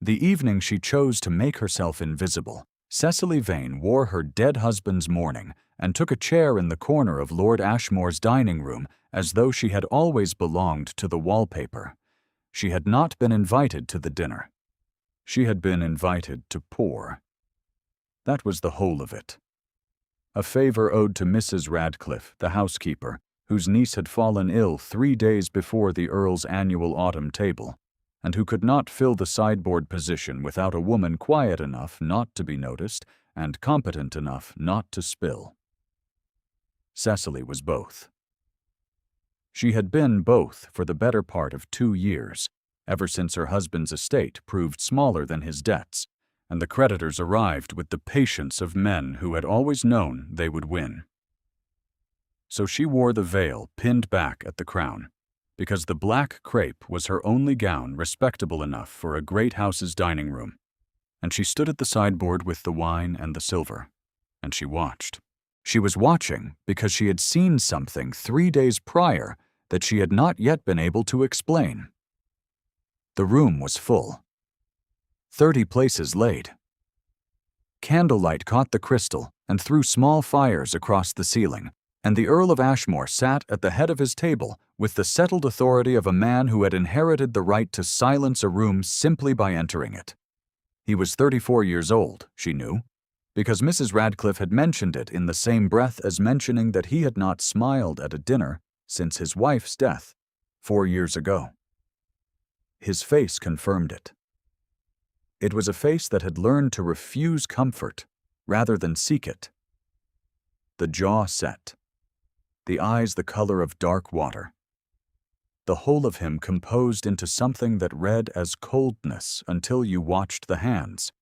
The evening she chose to make herself invisible, Cecily Vane wore her dead husband's mourning and took a chair in the corner of Lord Ashmore's dining room as though she had always belonged to the wallpaper. She had not been invited to the dinner. She had been invited to pour. That was the whole of it. A favor owed to Mrs. Radcliffe, the housekeeper, whose niece had fallen ill 3 days before the Earl's annual autumn table, and who could not fill the sideboard position without a woman quiet enough not to be noticed and competent enough not to spill. Cecily was both. She had been both for the better part of 2 years, ever since her husband's estate proved smaller than his debts, and the creditors arrived with the patience of men who had always known they would win. So she wore the veil pinned back at the crown, because the black crepe was her only gown respectable enough for a great house's dining room, and she stood at the sideboard with the wine and the silver, and she watched. She was watching because she had seen something 3 days prior that she had not yet been able to explain. The room was full. 30 places laid. Candlelight caught the crystal and threw small fires across the ceiling, and the Earl of Ashmore sat at the head of his table with the settled authority of a man who had inherited the right to silence a room simply by entering it. He was 34 years old, she knew, because Mrs. Radcliffe had mentioned it in the same breath as mentioning that he had not smiled at a dinner since his wife's death 4 years ago. His face confirmed it. It was a face that had learned to refuse comfort rather than seek it. The jaw set, the eyes the color of dark water, the whole of him composed into something that read as coldness until you watched the hands,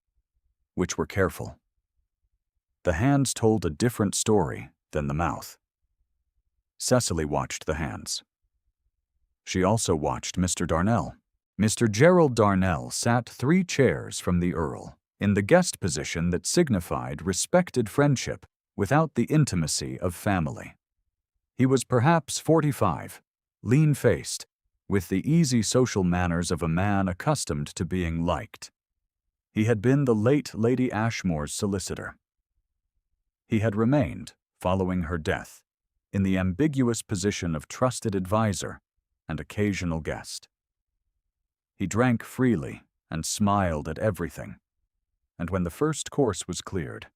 which were careful. The hands told a different story than the mouth. Cecily watched the hands. She also watched Mr. Darnell. Mr. Gerald Darnell sat 3 chairs from the Earl, in the guest position that signified respected friendship without the intimacy of family. He was perhaps 45, lean-faced, with the easy social manners of a man accustomed to being liked. He had been the late Lady Ashmore's solicitor. He had remained, following her death, in the ambiguous position of trusted advisor and occasional guest. He drank freely and smiled at everything, and when the first course was cleared,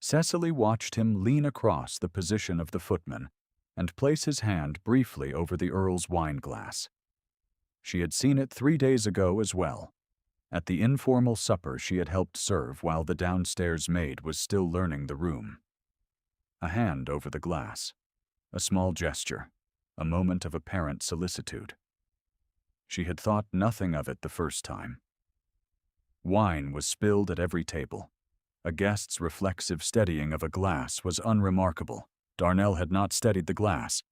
Cecily watched him lean across the position of the footman and place his hand briefly over the Earl's wine-glass. She had seen it 3 days ago as well, at the informal supper she had helped serve while the downstairs maid was still learning the room. A hand over the glass, a small gesture, a moment of apparent solicitude. She had thought nothing of it the first time. Wine was spilled at every table. A guest's reflexive steadying of a glass was unremarkable. Darnell had not steadied the glass.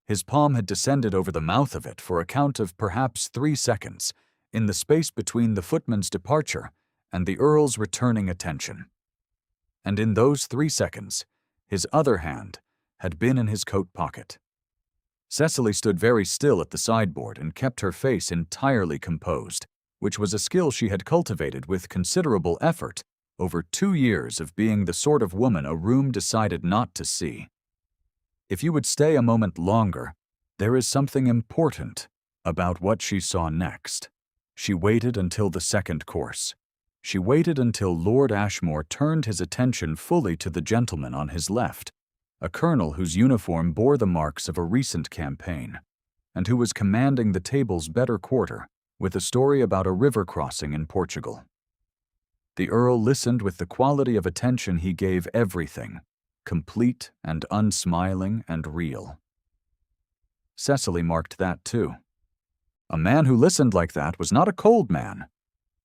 His palm had descended over the mouth of it for a count of perhaps 3 seconds, in the space between the footman's departure and the Earl's returning attention. And in those 3 seconds, his other hand had been in his coat pocket. Cecily stood very still at the sideboard and kept her face entirely composed, which was a skill she had cultivated with considerable effort over 2 years of being the sort of woman a room decided not to see. If you would stay a moment longer, there is something important about what she saw next. She waited until the second course. She waited until Lord Ashmore turned his attention fully to the gentleman on his left, a colonel whose uniform bore the marks of a recent campaign, and who was commanding the table's better quarter with a story about a river crossing in Portugal. The Earl listened with the quality of attention he gave everything, complete and unsmiling and real. Cecily marked that too. A man who listened like that was not a cold man,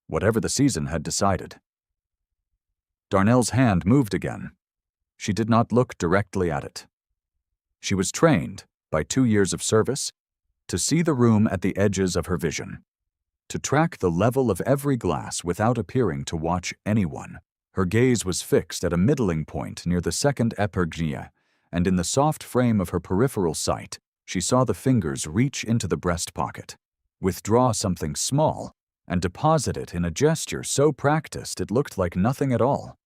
whatever the season had decided. Darnell's hand moved again. She did not look directly at it. She was trained, by 2 years of service, to see the room at the edges of her vision, to track the level of every glass without appearing to watch anyone. Her gaze was fixed at a middling point near the second epergne, and in the soft frame of her peripheral sight, she saw the fingers reach into the breast pocket, withdraw something small, and deposit it in a gesture so practiced it looked like nothing at all.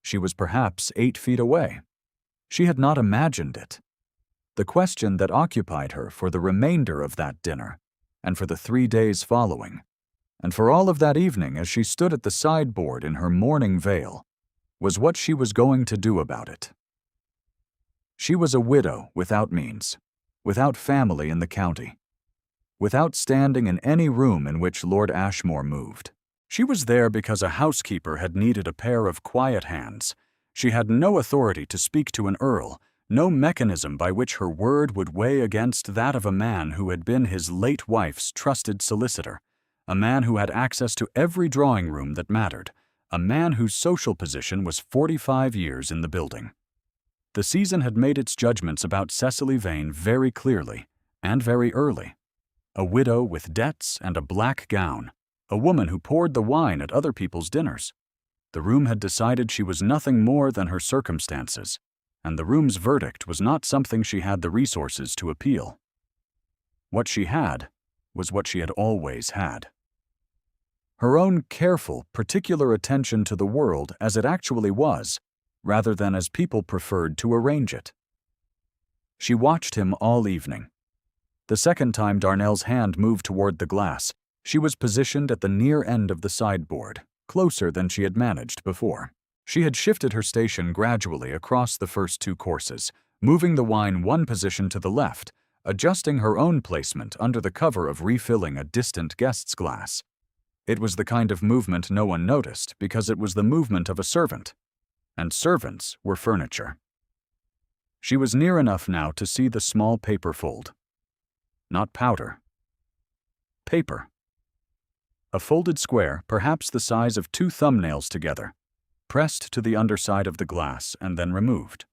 She was perhaps 8 feet away. She had not imagined it. The question that occupied her for the remainder of that dinner, and for the 3 days following, and for all of that evening as she stood at the sideboard in her mourning veil, was what she was going to do about it. She was a widow without means, without family in the county, without standing in any room in which Lord Ashmore moved. She was there because a housekeeper had needed a pair of quiet hands. She had no authority to speak to an earl, no mechanism by which her word would weigh against that of a man who had been his late wife's trusted solicitor, a man who had access to every drawing room that mattered, a man whose social position was 45 years in the building. The season had made its judgments about Cecily Vane very clearly and very early. A widow with debts and a black gown, a woman who poured the wine at other people's dinners. The room had decided she was nothing more than her circumstances, and the room's verdict was not something she had the resources to appeal. What she had was what she had always had. Her own careful, particular attention to the world as it actually was, rather than as people preferred to arrange it. She watched him all evening. The second time Darnell's hand moved toward the glass, she was positioned at the near end of the sideboard, closer than she had managed before. She had shifted her station gradually across the first 2 courses, moving the wine 1 position to the left, adjusting her own placement under the cover of refilling a distant guest's glass. It was the kind of movement no one noticed because it was the movement of a servant, and servants were furniture. She was near enough now to see the small paper fold. Not powder. Paper. A folded square, perhaps the size of 2 thumbnails together, pressed to the underside of the glass and then removed,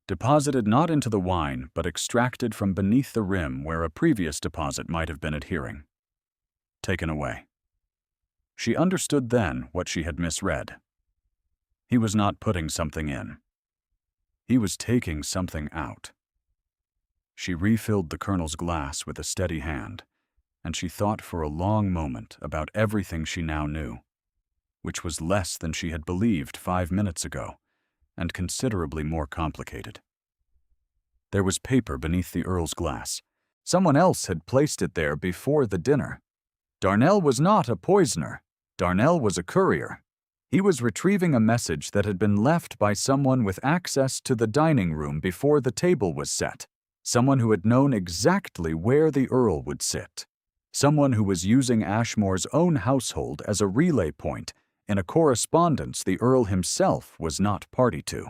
deposited not into the wine but extracted from beneath the rim where a previous deposit might have been adhering. Taken away. She understood then what she had misread. He was not putting something in. He was taking something out. She refilled the colonel's glass with a steady hand, and she thought for a long moment about everything she now knew, which was less than she had believed 5 minutes ago, and considerably more complicated. There was paper beneath the Earl's glass. Someone else had placed it there before the dinner. Darnell was not a poisoner. Darnell was a courier. He was retrieving a message that had been left by someone with access to the dining room before the table was set, someone who had known exactly where the Earl would sit, someone who was using Ashmore's own household as a relay point in a correspondence the Earl himself was not party to.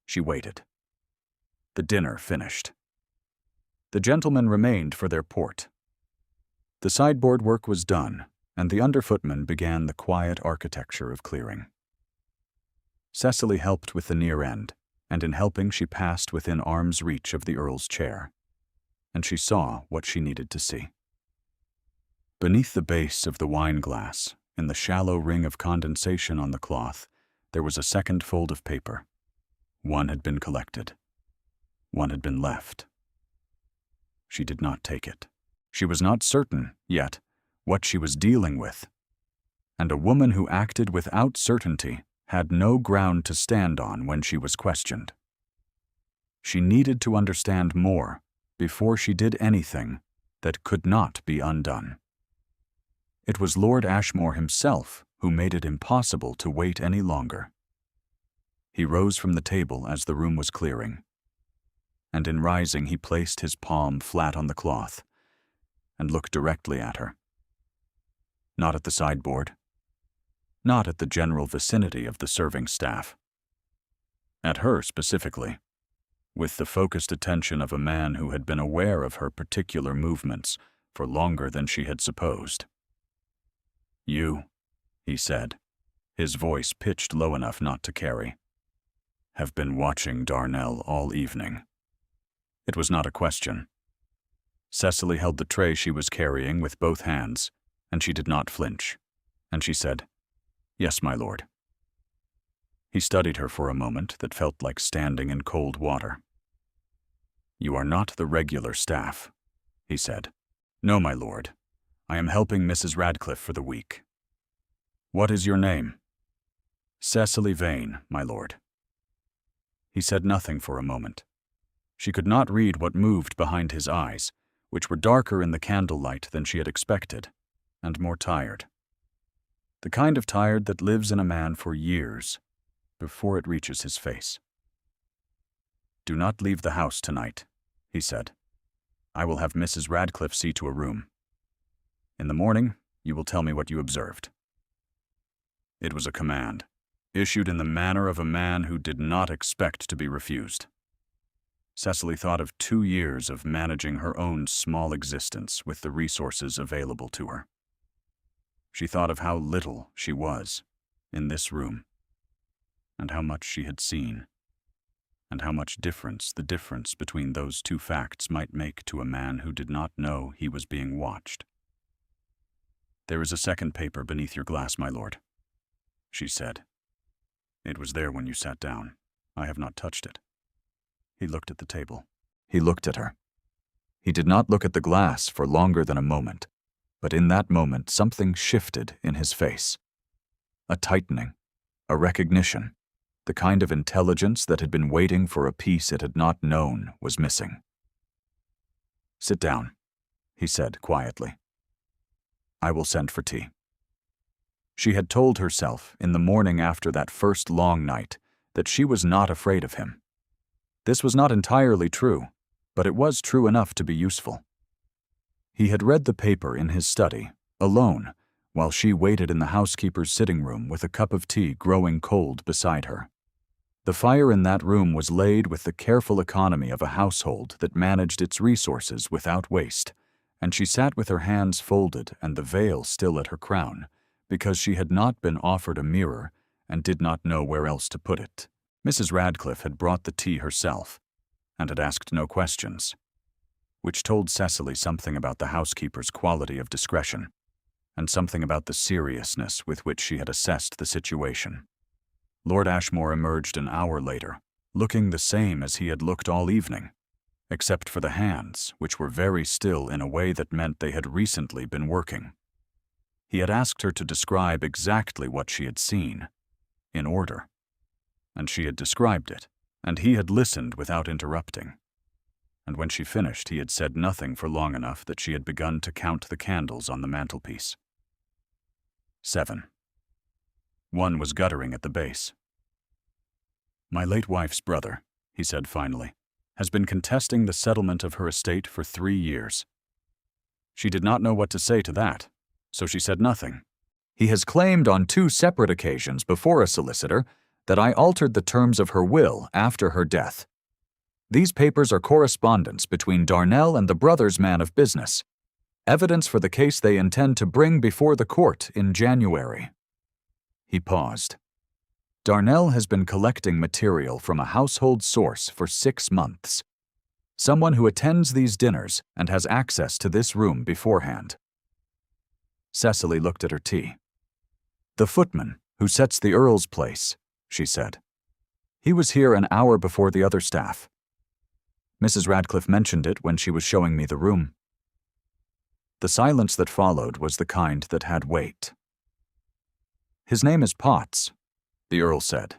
She waited. The dinner finished. The gentlemen remained for their port. The sideboard work was done, and the underfootman began the quiet architecture of clearing. Cecily helped with the near end, and in helping she passed within arm's reach of the Earl's chair, and she saw what she needed to see. Beneath the base of the wine glass, in the shallow ring of condensation on the cloth, there was a second fold of paper. One had been collected. One had been left. She did not take it. She was not certain, yet, what she was dealing with. And a woman who acted without certainty had no ground to stand on when she was questioned. She needed to understand more before she did anything that could not be undone. It was Lord Ashmore himself who made it impossible to wait any longer. He rose from the table as the room was clearing, and in rising he placed his palm flat on the cloth and looked directly at her. Not at the sideboard, not at the general vicinity of the serving staff. At her specifically, with the focused attention of a man who had been aware of her particular movements for longer than she had supposed. "You," he said, his voice pitched low enough not to carry, "have been watching Darnell all evening." It was not a question. Cecily held the tray she was carrying with both hands, and she did not flinch, and she said, "Yes, my lord." He studied her for a moment that felt like standing in cold water. "You are not the regular staff," he said. "No, my lord. I am helping Mrs. Radcliffe for the week. What is your name? Cecily Vane, my lord. He said nothing for a moment. She could not read what moved behind his eyes, which were darker in the candlelight than she had expected, and more tired. The kind of tired that lives in a man for years, before it reaches his face. Do not leave the house tonight, he said. I will have Mrs. Radcliffe see to a room. In the morning, you will tell me what you observed. It was a command, issued in the manner of a man who did not expect to be refused. Cecily thought of 2 years of managing her own small existence with the resources available to her. She thought of how little she was in this room, and how much she had seen, and how much difference the difference between those 2 facts might make to a man who did not know he was being watched. There is a second paper beneath your glass, my lord, she said. It was there when you sat down. I have not touched it. He looked at the table. He looked at her. He did not look at the glass for longer than a moment, but in that moment something shifted in his face. A tightening, a recognition, the kind of intelligence that had been waiting for a peace it had not known was missing. Sit down, he said quietly. I will send for tea. She had told herself in the morning after that first long night that she was not afraid of him. This was not entirely true, but it was true enough to be useful. He had read the paper in his study, alone, while she waited in the housekeeper's sitting room with a cup of tea growing cold beside her. The fire in that room was laid with the careful economy of a household that managed its resources without waste, and she sat with her hands folded and the veil still at her crown, because she had not been offered a mirror and did not know where else to put it. Mrs. Radcliffe had brought the tea herself, and had asked no questions, which told Cecily something about the housekeeper's quality of discretion, and something about the seriousness with which she had assessed the situation. Lord Ashmore emerged an hour later, looking the same as he had looked all evening, except for the hands, which were very still in a way that meant they had recently been working. He had asked her to describe exactly what she had seen, in order, and she had described it, and he had listened without interrupting. And when she finished, he had said nothing for long enough that she had begun to count the candles on the mantelpiece. 7. One was guttering at the base. My late wife's brother, he said finally, has been contesting the settlement of her estate for 3 years. She did not know what to say to that, so she said nothing. He has claimed on 2 separate occasions before a solicitor that I altered the terms of her will after her death. These papers are correspondence between Darnell and the brother's man of business, evidence for the case they intend to bring before the court in January. He paused. Darnell has been collecting material from a household source for 6 months. Someone who attends these dinners and has access to this room beforehand. Cecily looked at her tea. The footman who sets the Earl's place, she said. He was here an hour before the other staff. Mrs. Radcliffe mentioned it when she was showing me the room. The silence that followed was the kind that had weight. His name is Potts, the Earl said.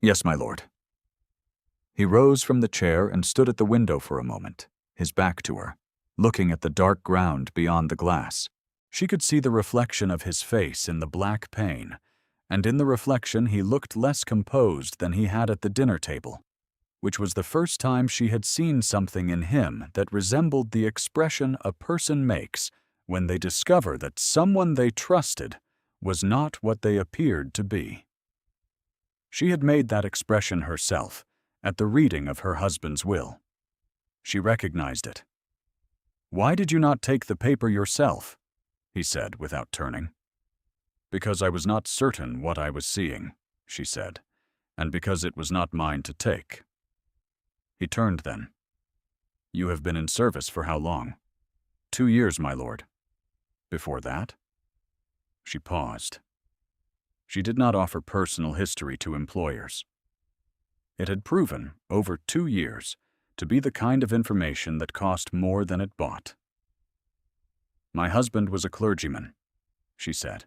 Yes, my lord. He rose from the chair and stood at the window for a moment, his back to her, looking at the dark ground beyond the glass. She could see the reflection of his face in the black pane, and in the reflection he looked less composed than he had at the dinner table, which was the first time she had seen something in him that resembled the expression a person makes when they discover that someone they trusted was not what they appeared to be. She had made that expression herself at the reading of her husband's will. She recognized it. Why did you not take the paper yourself? He said without turning. Because I was not certain what I was seeing, she said, and because it was not mine to take. He turned then. You have been in service for how long? 2 years, my lord. Before that? She paused. She did not offer personal history to employers. It had proven, over 2 years, to be the kind of information that cost more than it bought. "My husband was a clergyman," she said.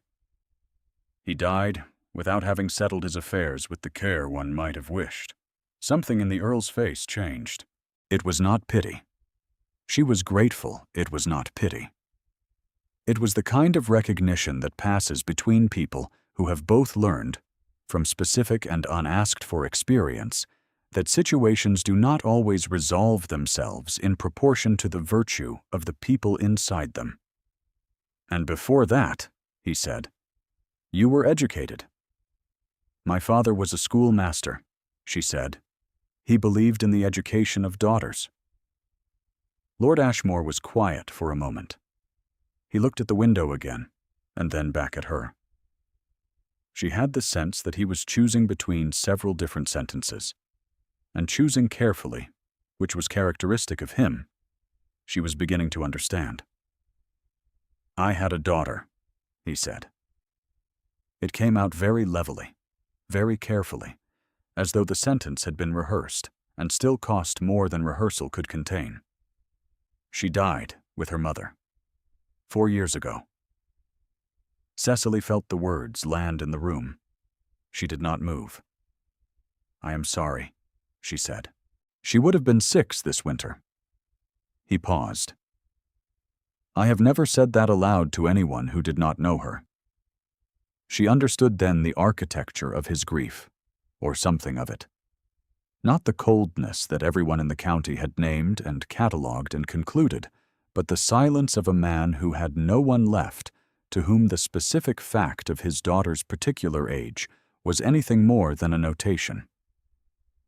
"He died without having settled his affairs with the care one might have wished." Something in the Earl's face changed. It was not pity. She was grateful it was not pity. It was the kind of recognition that passes between people who have both learned, from specific and unasked-for experience, that situations do not always resolve themselves in proportion to the virtue of the people inside them. "And before that," he said, "you were educated." "My father was a schoolmaster," she said. "He believed in the education of daughters." Lord Ashmore was quiet for a moment. He looked at the window again, and then back at her. She had the sense that he was choosing between several different sentences, and choosing carefully, which was characteristic of him. She was beginning to understand. "I had a daughter," he said. It came out very levelly, very carefully, as though the sentence had been rehearsed and still cost more than rehearsal could contain. "She died with her mother 4 years ago." Cecily felt the words land in the room. She did not move. "I am sorry," she said. "She would have been 6 this winter." He paused. "I have never said that aloud to anyone who did not know her." She understood then the architecture of his grief, or something of it. Not the coldness that everyone in the county had named and catalogued and concluded, but the silence of a man who had no one left to whom the specific fact of his daughter's particular age was anything more than a notation.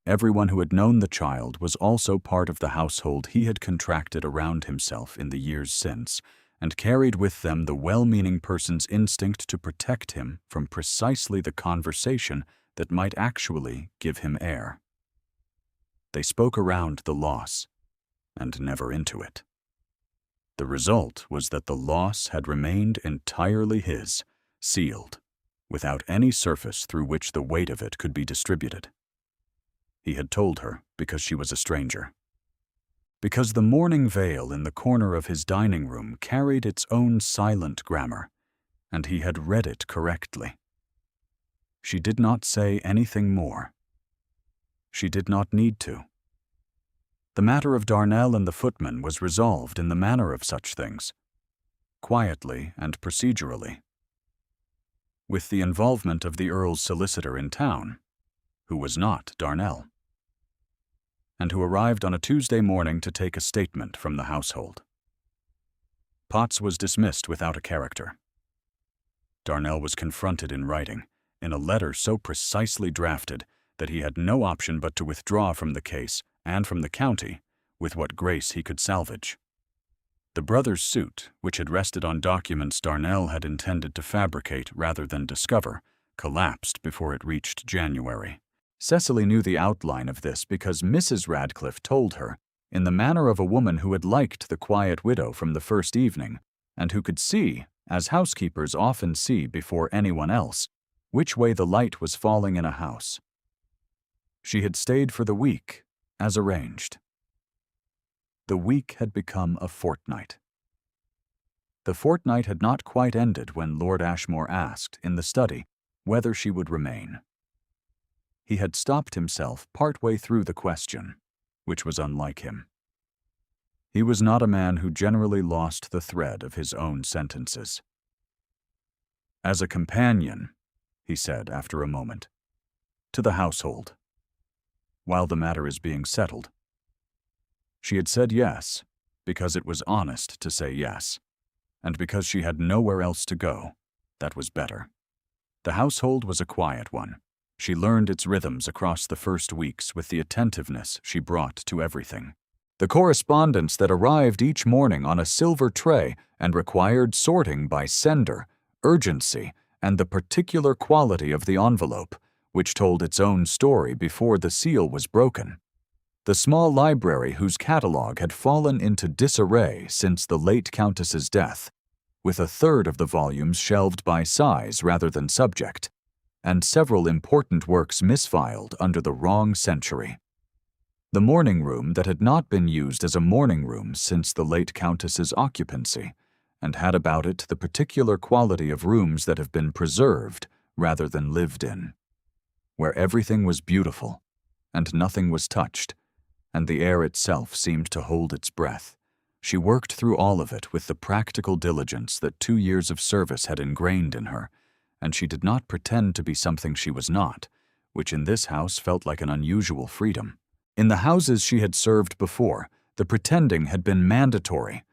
Everyone who had known the child was also part of the household he had contracted around himself in the years since, and carried with them the well-meaning person's instinct to protect him from precisely the conversation that might actually give him air. They spoke around the loss, and never into it. The result was that the loss had remained entirely his, sealed, without any surface through which the weight of it could be distributed. He had told her because she was a stranger. Because the mourning veil in the corner of his dining room carried its own silent grammar, and he had read it correctly. She did not say anything more. She did not need to. The matter of Darnell and the footman was resolved in the manner of such things, quietly and procedurally, with the involvement of the Earl's solicitor in town, who was not Darnell, and who arrived on a Tuesday morning to take a statement from the household. Potts was dismissed without a character. Darnell was confronted in writing, in a letter so precisely drafted that he had no option but to withdraw from the case and from the county with what grace he could salvage. The brothers' suit, which had rested on documents Darnell had intended to fabricate rather than discover, collapsed before it reached January. Cecily knew the outline of this because Mrs. Radcliffe told her, in the manner of a woman who had liked the quiet widow from the first evening, and who could see, as housekeepers often see before anyone else, which way the light was falling in a house. She had stayed for the week, as arranged. The week had become a fortnight. The fortnight had not quite ended when Lord Ashmore asked, in the study, whether she would remain. He had stopped himself partway through the question, which was unlike him. He was not a man who generally lost the thread of his own sentences. "As a companion," he said after a moment, "to the household, while the matter is being settled." She had said yes, because it was honest to say yes, and because she had nowhere else to go. That was better. The household was a quiet one. She learned its rhythms across the first weeks with the attentiveness she brought to everything. The correspondence that arrived each morning on a silver tray and required sorting by sender, urgency, and the particular quality of the envelope, which told its own story before the seal was broken. The small library whose catalogue had fallen into disarray since the late Countess's death, with a third of the volumes shelved by size rather than subject, and several important works misfiled under the wrong century. The morning room that had not been used as a morning room since the late Countess's occupancy, and had about it the particular quality of rooms that have been preserved rather than lived in, where everything was beautiful, and nothing was touched, and the air itself seemed to hold its breath. She worked through all of it with the practical diligence that 2 years of service had ingrained in her, and she did not pretend to be something she was not, which in this house felt like an unusual freedom. In the houses she had served before, the pretending had been mandatory,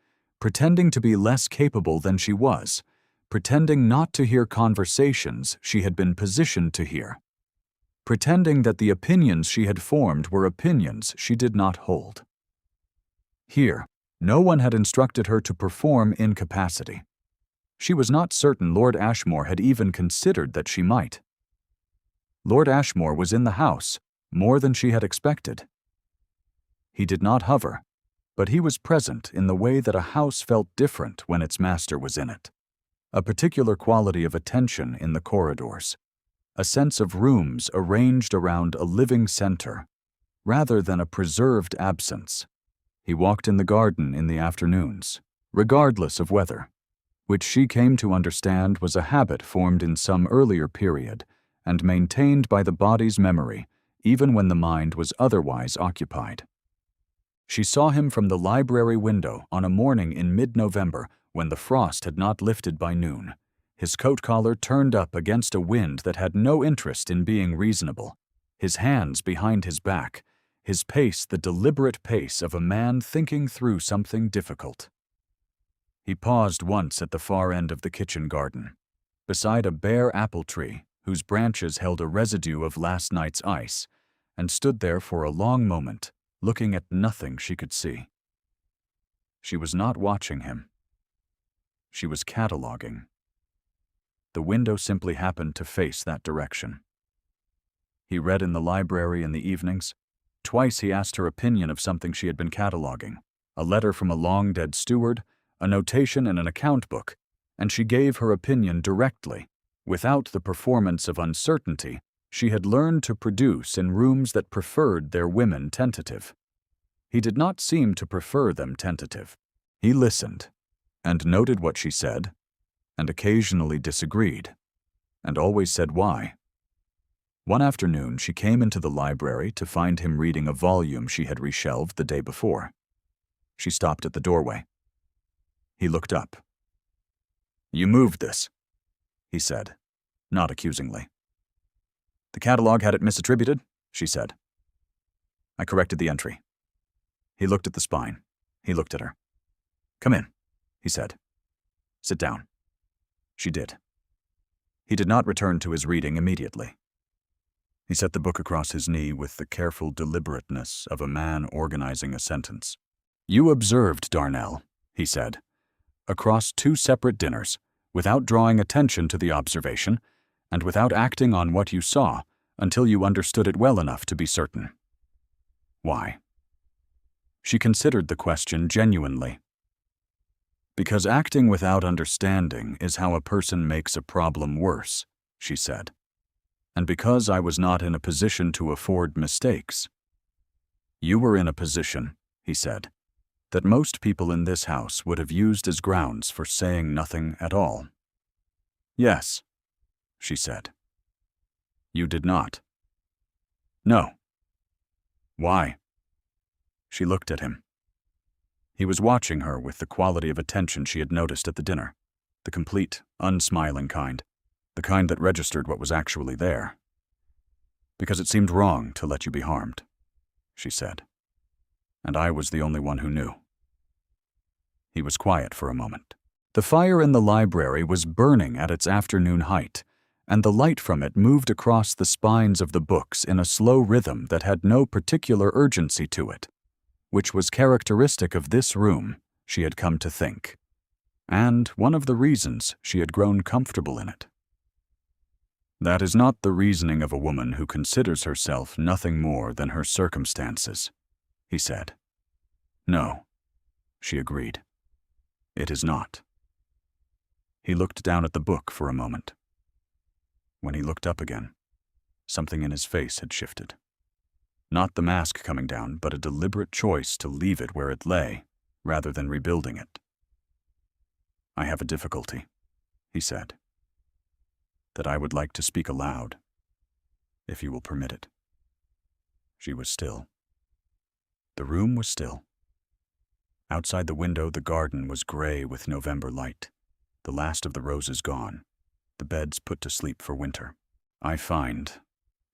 pretending to be less capable than she was, pretending not to hear conversations she had been positioned to hear, pretending that the opinions she had formed were opinions she did not hold. Here, no one had instructed her to perform incapacity. She was not certain Lord Ashmore had even considered that she might. Lord Ashmore was in the house, more than she had expected. He did not hover, but he was present in the way that a house felt different when its master was in it. A particular quality of attention in the corridors, a sense of rooms arranged around a living center, rather than a preserved absence. He walked in the garden in the afternoons, regardless of weather, which she came to understand was a habit formed in some earlier period and maintained by the body's memory even when the mind was otherwise occupied. She saw him from the library window on a morning in mid-November when the frost had not lifted by noon, his coat collar turned up against a wind that had no interest in being reasonable, his hands behind his back, his pace the deliberate pace of a man thinking through something difficult. He paused once at the far end of the kitchen garden, beside a bare apple tree whose branches held a residue of last night's ice, and stood there for a long moment, looking at nothing she could see. She was not watching him. She was cataloging. The window simply happened to face that direction. He read in the library in the evenings. Twice he asked her opinion of something she had been cataloging, a letter from a long-dead steward, a notation in an account book, and she gave her opinion directly, without the performance of uncertainty she had learned to produce in rooms that preferred their women tentative. He did not seem to prefer them tentative. He listened, and noted what she said, and occasionally disagreed, and always said why. One afternoon she came into the library to find him reading a volume she had reshelved the day before. She stopped at the doorway. He looked up. "You moved this," he said, not accusingly. "The catalog had it misattributed," she said. "I corrected the entry." He looked at the spine. He looked at her. "Come in," he said. "Sit down." She did. He did not return to his reading immediately. He set the book across his knee with the careful deliberateness of a man organizing a sentence. "You observed, Darnell," he said, "across 2 separate dinners, without drawing attention to the observation, and without acting on what you saw until you understood it well enough to be certain. Why?" She considered the question genuinely. "Because acting without understanding is how a person makes a problem worse," she said. "And because I was not in a position to afford mistakes." "You were in a position," he said, "that most people in this house would have used as grounds for saying nothing at all." "Yes," she said. "You did not." "No." "Why?" She looked at him. He was watching her with the quality of attention she had noticed at the dinner, the complete, unsmiling kind, the kind that registered what was actually there. "Because it seemed wrong to let you be harmed," she said. "And I was the only one who knew." He was quiet for a moment. The fire in the library was burning at its afternoon height, and the light from it moved across the spines of the books in a slow rhythm that had no particular urgency to it, which was characteristic of this room, she had come to think, and one of the reasons she had grown comfortable in it. "That is not the reasoning of a woman who considers herself nothing more than her circumstances," he said. "No," she agreed. "It is not." He looked down at the book for a moment. When he looked up again, something in his face had shifted. Not the mask coming down, but a deliberate choice to leave it where it lay, rather than rebuilding it. "I have a difficulty," he said, "that I would like to speak aloud, if you will permit it." She was still. The room was still. Outside the window, the garden was gray with November light, the last of the roses gone, the beds put to sleep for winter. "I find,"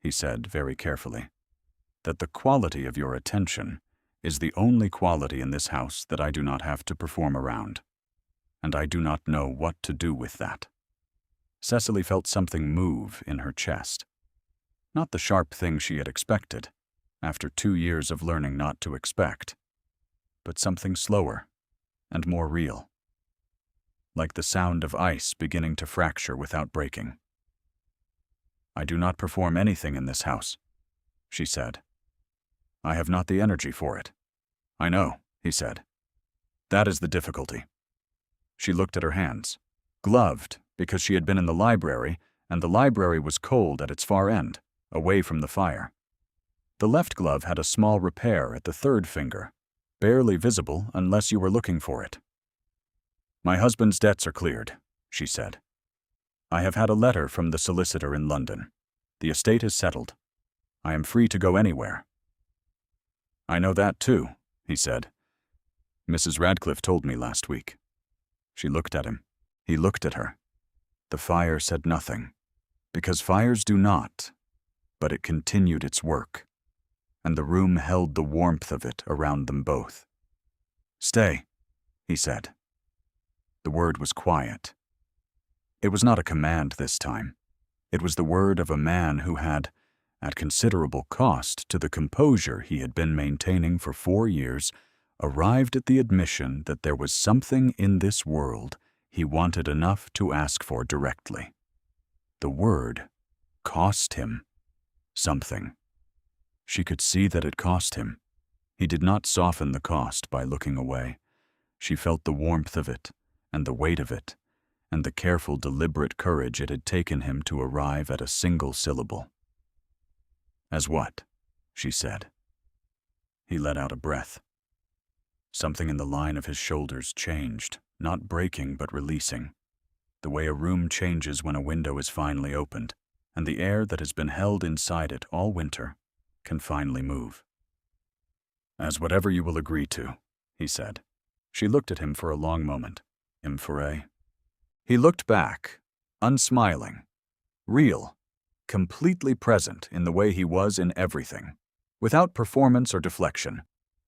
he said very carefully, "that the quality of your attention is the only quality in this house that I do not have to perform around, and I do not know what to do with that." Cecily felt something move in her chest. Not the sharp thing she had expected, after 2 years of learning not to expect, but something slower and more real, like the sound of ice beginning to fracture without breaking. "I do not perform anything in this house," she said. "I have not the energy for it." "I know," he said. "That is the difficulty." She looked at her hands, gloved because she had been in the library, and the library was cold at its far end, away from the fire. The left glove had a small repair at the third finger, barely visible unless you were looking for it. "My husband's debts are cleared," she said. "I have had a letter from the solicitor in London. The estate is settled. I am free to go anywhere." "I know that too," he said. "Mrs. Radcliffe told me last week." She looked at him. He looked at her. The fire said nothing, because fires do not, but it continued its work, and the room held the warmth of it around them both. "Stay," he said. The word was quiet. It was not a command this time. It was the word of a man who had, at considerable cost to the composure he had been maintaining for 4 years, arrived at the admission that there was something in this world he wanted enough to ask for directly. The word cost him something. She could see that it cost him. He did not soften the cost by looking away. She felt the warmth of it, and the weight of it, and the careful, deliberate courage it had taken him to arrive at a single syllable. "As what?" she said. He let out a breath. Something in the line of his shoulders changed, not breaking but releasing, the way a room changes when a window is finally opened, and the air that has been held inside it all winter can finally move. "As whatever you will agree to," he said. She looked at him for a long moment. He looked back, unsmiling, real, completely present in the way he was in everything, without performance or deflection,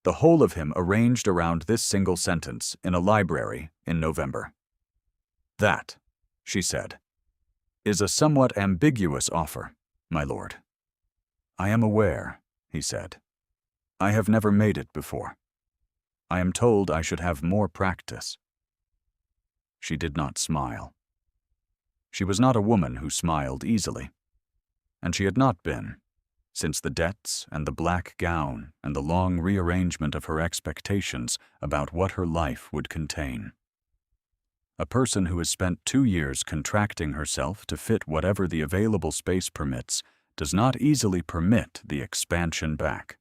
the whole of him arranged around this single sentence in a library in November. "That," she said, "is a somewhat ambiguous offer, my lord." "I am aware," he said. "I have never made it before. I am told I should have more practice." She did not smile. She was not a woman who smiled easily, and she had not been, since the debts and the black gown and the long rearrangement of her expectations about what her life would contain. A person who has spent 2 years contracting herself to fit whatever the available space permits does not easily permit the expansion back.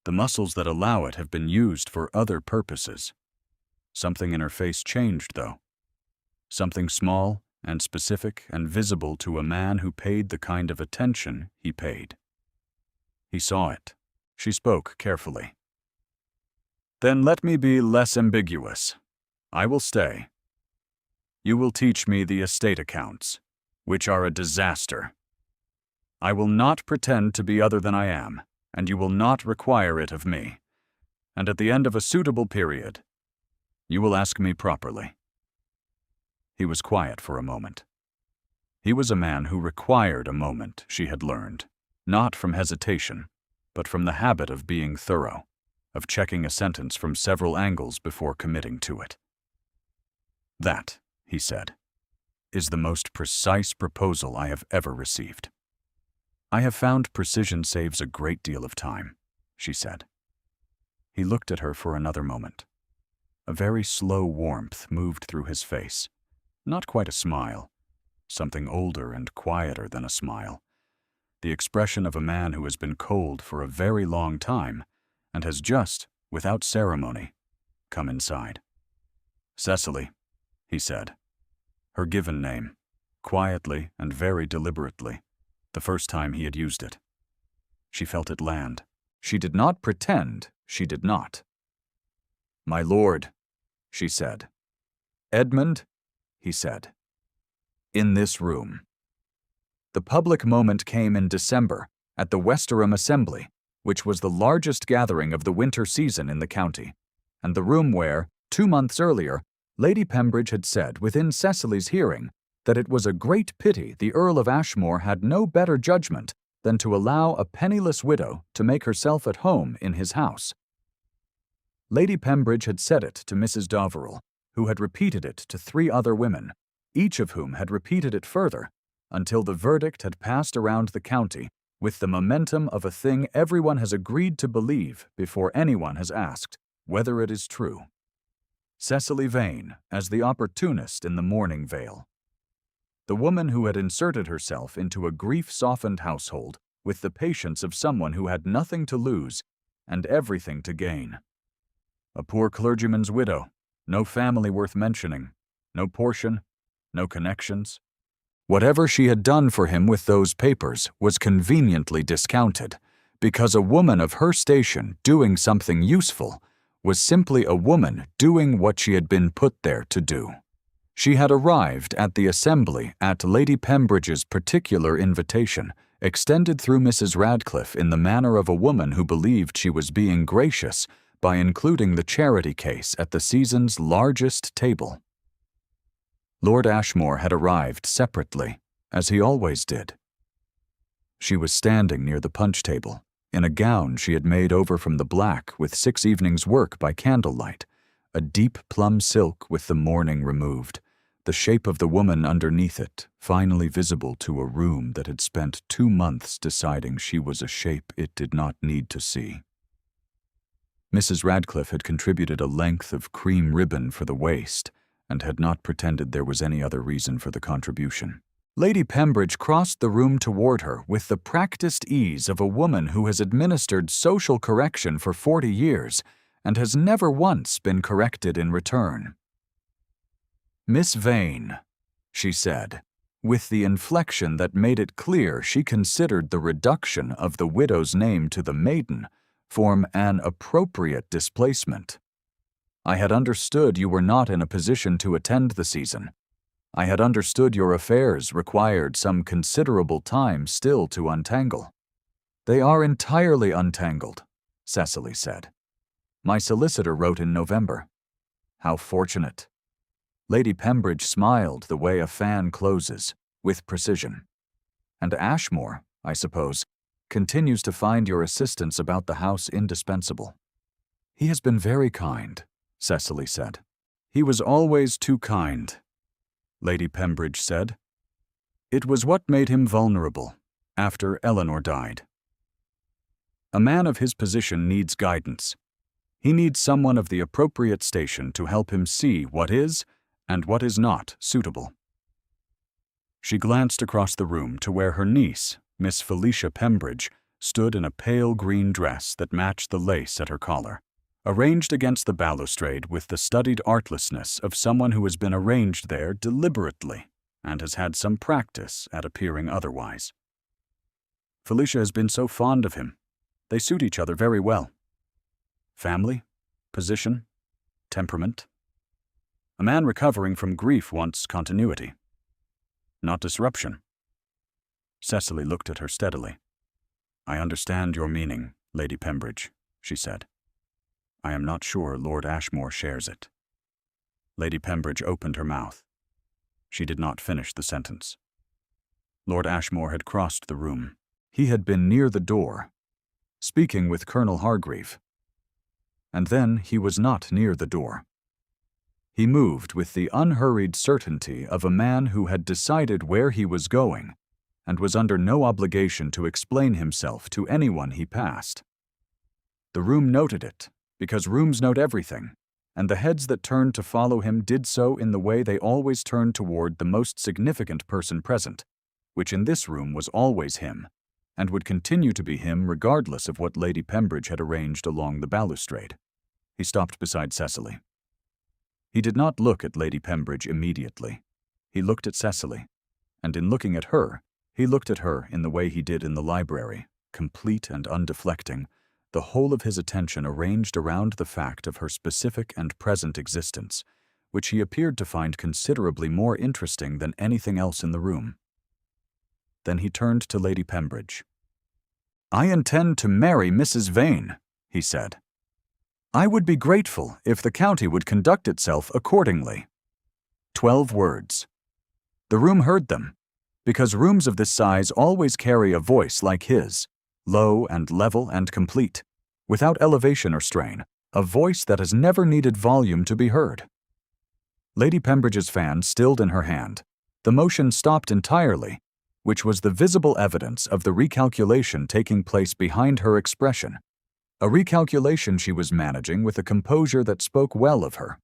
The muscles that allow it have been used for other purposes. Something in her face changed, though. Something small and specific and visible to a man who paid the kind of attention he paid. He saw it. She spoke carefully. "Then let me be less ambiguous. I will stay. You will teach me the estate accounts, which are a disaster. I will not pretend to be other than I am, and you will not require it of me. And at the end of a suitable period, you will ask me properly." He was quiet for a moment. He was a man who required a moment, she had learned, not from hesitation, but from the habit of being thorough, of checking a sentence from several angles before committing to it. "That," he said, "is the most precise proposal I have ever received." "I have found precision saves a great deal of time," she said. He looked at her for another moment. A very slow warmth moved through his face. Not quite a smile, something older and quieter than a smile. The expression of a man who has been cold for a very long time and has just, without ceremony, come inside. "Cecily," he said. Her given name, quietly and very deliberately, the first time he had used it. She felt it land. She did not pretend she did not. "My lord," she said. "Edmund," he said. "In this room." The public moment came in December at the Westerham Assembly, which was the largest gathering of the winter season in the county, and the room where, 2 months earlier, Lady Pembridge had said within Cecily's hearing that it was a great pity the Earl of Ashmore had no better judgment than to allow a penniless widow to make herself at home in his house. Lady Pembridge had said it to Mrs. Doverell, who had repeated it to 3 other women, each of whom had repeated it further, until the verdict had passed around the county with the momentum of a thing everyone has agreed to believe before anyone has asked whether it is true. Cecily Vane as the opportunist in the mourning veil. The woman who had inserted herself into a grief-softened household with the patience of someone who had nothing to lose and everything to gain. A poor clergyman's widow, no family worth mentioning, no portion, no connections. Whatever she had done for him with those papers was conveniently discounted, because a woman of her station doing something useful was simply a woman doing what she had been put there to do. She had arrived at the assembly at Lady Pembridge's particular invitation, extended through Mrs. Radcliffe in the manner of a woman who believed she was being gracious by including the charity case at the season's largest table. Lord Ashmore had arrived separately, as he always did. She was standing near the punch table, in a gown she had made over from the black with 6 evenings' work by candlelight, a deep plum silk with the mourning removed, the shape of the woman underneath it finally visible to a room that had spent 2 months deciding she was a shape it did not need to see. Mrs. Radcliffe had contributed a length of cream ribbon for the waist, and had not pretended there was any other reason for the contribution. Lady Pembridge crossed the room toward her with the practiced ease of a woman who has administered social correction for 40 years and has never once been corrected in return. "Miss Vane," she said, with the inflection that made it clear she considered the reduction of the widow's name to the maiden form an appropriate displacement. "I had understood you were not in a position to attend the season. I had understood your affairs required some considerable time still to untangle." "They are entirely untangled," Cecily said. "My solicitor wrote in November." "How fortunate." Lady Pembridge smiled the way a fan closes, with precision. "And Ashmore, I suppose, continues to find your assistance about the house indispensable." "He has been very kind," Cecily said. "He was always too kind," Lady Pembridge said. "It was what made him vulnerable, after Eleanor died. A man of his position needs guidance. He needs someone of the appropriate station to help him see what is and what is not suitable." She glanced across the room to where her niece, Miss Felicia Pembridge, stood in a pale green dress that matched the lace at her collar, arranged against the balustrade with the studied artlessness of someone who has been arranged there deliberately and has had some practice at appearing otherwise. "Felicia has been so fond of him. They suit each other very well. Family, position, temperament. A man recovering from grief wants continuity, not disruption." Cecily looked at her steadily. "I understand your meaning, Lady Pembridge," she said. "I am not sure Lord Ashmore shares it." Lady Pembridge opened her mouth. She did not finish the sentence. Lord Ashmore had crossed the room. He had been near the door, speaking with Colonel Hargreave. And then he was not near the door. He moved with the unhurried certainty of a man who had decided where he was going and was under no obligation to explain himself to anyone he passed. The room noted it, because rooms note everything, and the heads that turned to follow him did so in the way they always turned toward the most significant person present, which in this room was always him, and would continue to be him regardless of what Lady Pembridge had arranged along the balustrade. He stopped beside Cecily. He did not look at Lady Pembridge immediately. He looked at Cecily, and in looking at her, he looked at her in the way he did in the library, complete and undeflecting, the whole of his attention arranged around the fact of her specific and present existence, which he appeared to find considerably more interesting than anything else in the room. Then he turned to Lady Pembridge. "I intend to marry Mrs. Vane," he said. "I would be grateful if the county would conduct itself accordingly." 12 words. The room heard them, because rooms of this size always carry a voice like his, low and level and complete, without elevation or strain, a voice that has never needed volume to be heard. Lady Pembridge's fan stilled in her hand. The motion stopped entirely, which was the visible evidence of the recalculation taking place behind her expression, a recalculation she was managing with a composure that spoke well of her.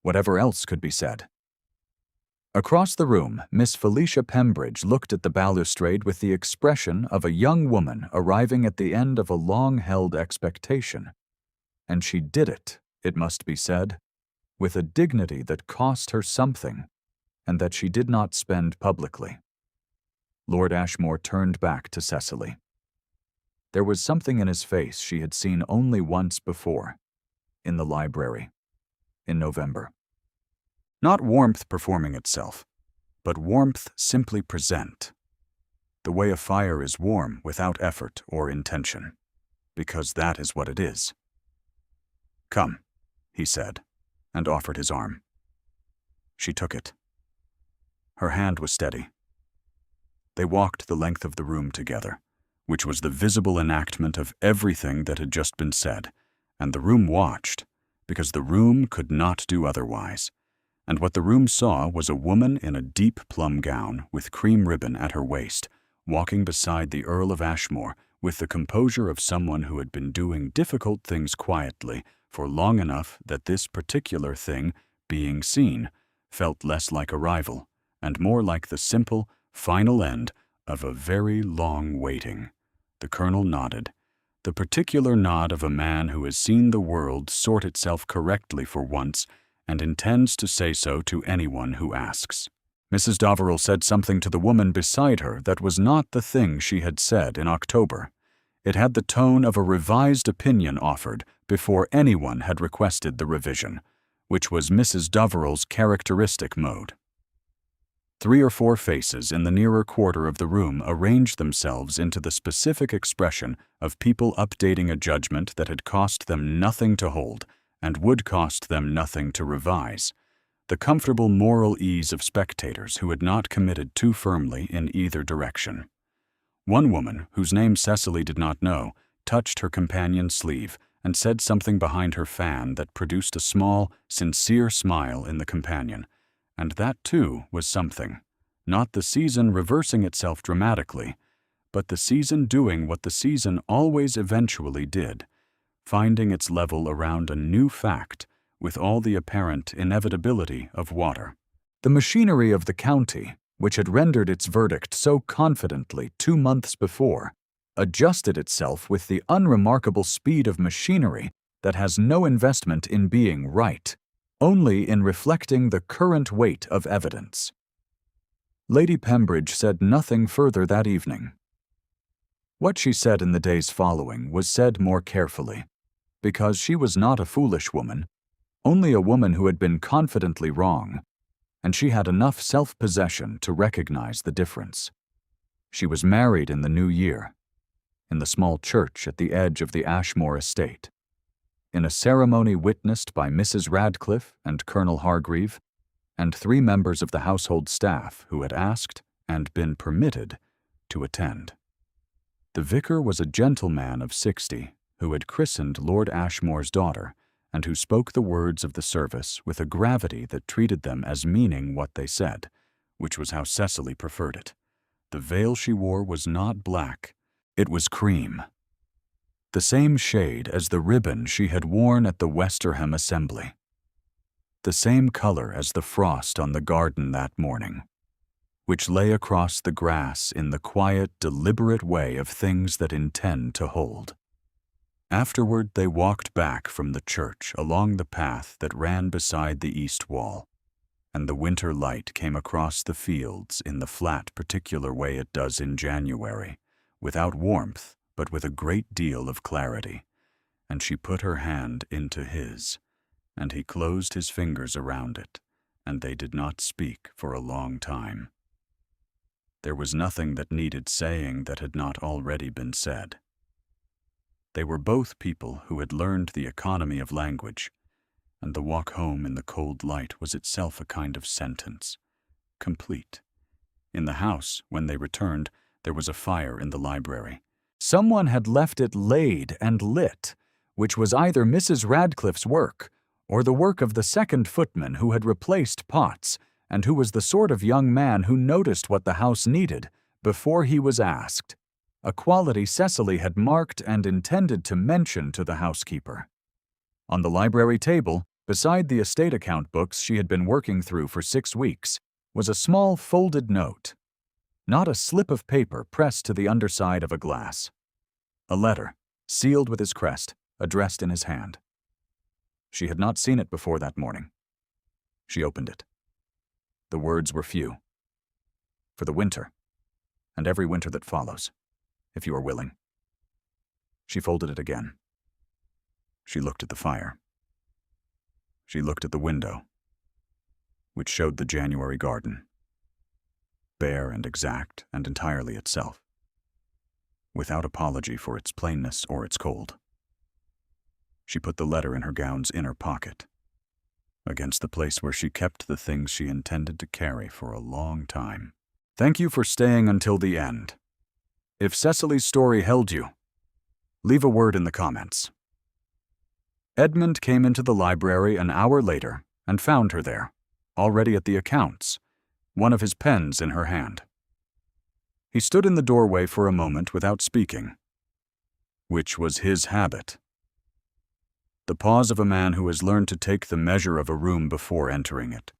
Whatever else could be said. Across the room, Miss Felicia Pembridge looked at the balustrade with the expression of a young woman arriving at the end of a long-held expectation. And she did it, it must be said, with a dignity that cost her something, and that she did not spend publicly. Lord Ashmore turned back to Cecily. There was something in his face she had seen only once before, in the library, in November. Not warmth performing itself, but warmth simply present. The way a fire is warm without effort or intention, because that is what it is. "Come," he said, and offered his arm. She took it. Her hand was steady. They walked the length of the room together, which was the visible enactment of everything that had just been said, and the room watched, because the room could not do otherwise. And what the room saw was a woman in a deep plum gown with cream ribbon at her waist, walking beside the Earl of Ashmore with the composure of someone who had been doing difficult things quietly for long enough that this particular thing, being seen, felt less like a rival, and more like the simple, final end of a very long waiting. The Colonel nodded, the particular nod of a man who has seen the world sort itself correctly for once and intends to say so to anyone who asks. Mrs. Doverell said something to the woman beside her that was not the thing she had said in October. It had the tone of a revised opinion offered before anyone had requested the revision, which was Mrs. Doverell's characteristic mode. 3 or 4 faces in the nearer quarter of the room arranged themselves into the specific expression of people updating a judgment that had cost them nothing to hold and would cost them nothing to revise, the comfortable moral ease of spectators who had not committed too firmly in either direction. One woman, whose name Cecily did not know, touched her companion's sleeve and said something behind her fan that produced a small, sincere smile in the companion, and that too was something, not the season reversing itself dramatically, but the season doing what the season always eventually did, finding its level around a new fact with all the apparent inevitability of water. The machinery of the county, which had rendered its verdict so confidently 2 months before, adjusted itself with the unremarkable speed of machinery that has no investment in being right, only in reflecting the current weight of evidence. Lady Pembridge said nothing further that evening. What she said in the days following was said more carefully, because she was not a foolish woman, only a woman who had been confidently wrong, and she had enough self-possession to recognize the difference. She was married in the new year, in the small church at the edge of the Ashmore estate, in a ceremony witnessed by Mrs. Radcliffe and Colonel Hargreave, and 3 members of the household staff who had asked and been permitted to attend. The vicar was a gentleman of 60 who had christened Lord Ashmore's daughter, and who spoke the words of the service with a gravity that treated them as meaning what they said, which was how Cecily preferred it. The veil she wore was not black, it was cream, the same shade as the ribbon she had worn at the Westerham Assembly, the same color as the frost on the garden that morning, which lay across the grass in the quiet, deliberate way of things that intend to hold. Afterward, they walked back from the church along the path that ran beside the east wall, and the winter light came across the fields in the flat, particular way it does in January, without warmth, but with a great deal of clarity, and she put her hand into his, and he closed his fingers around it, and they did not speak for a long time. There was nothing that needed saying that had not already been said. They were both people who had learned the economy of language, and the walk home in the cold light was itself a kind of sentence, complete. In the house, when they returned, there was a fire in the library. Someone had left it laid and lit, which was either Mrs. Radcliffe's work or the work of the second footman who had replaced Potts, and who was the sort of young man who noticed what the house needed before he was asked, a quality Cecily had marked and intended to mention to the housekeeper. On the library table, beside the estate account books she had been working through for 6 weeks, was a small folded note, not a slip of paper pressed to the underside of a glass. A letter, sealed with his crest, addressed in his hand. She had not seen it before that morning. She opened it. The words were few. For the winter, and every winter that follows, if you are willing. She folded it again. She looked at the fire. She looked at the window, which showed the January garden, bare and exact and entirely itself, without apology for its plainness or its cold. She put the letter in her gown's inner pocket, against the place where she kept the things she intended to carry for a long time. Thank you for staying until the end. If Cecily's story held you, leave a word in the comments. Edmund came into the library an hour later and found her there, already at the accounts, one of his pens in her hand. He stood in the doorway for a moment without speaking, which was his habit. The pause of a man who has learned to take the measure of a room before entering it,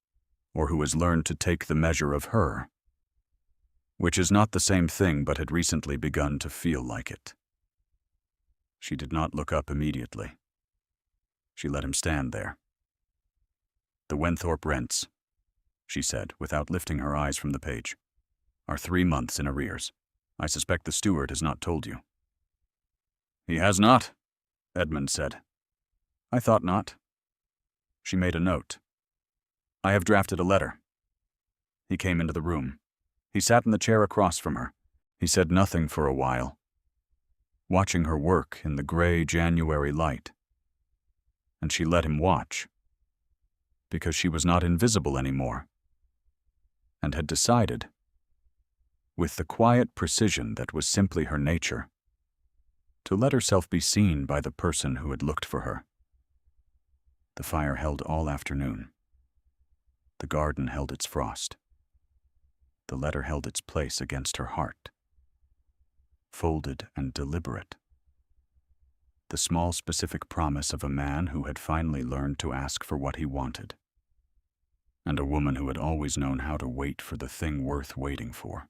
or who has learned to take the measure of her, which is not the same thing but had recently begun to feel like it. She did not look up immediately. She let him stand there. The Wenthorpe rents, she said, without lifting her eyes from the page, are 3 months in arrears. I suspect the steward has not told you. He has not, Edmund said. I thought not. She made a note. I have drafted a letter. He came into the room. He sat in the chair across from her. He said nothing for a while, watching her work in the gray January light. And she let him watch, because she was not invisible anymore, and had decided, with the quiet precision that was simply her nature, to let herself be seen by the person who had looked for her. The fire held all afternoon. The garden held its frost. The letter held its place against her heart, folded and deliberate. The small specific promise of a man who had finally learned to ask for what he wanted, and a woman who had always known how to wait for the thing worth waiting for.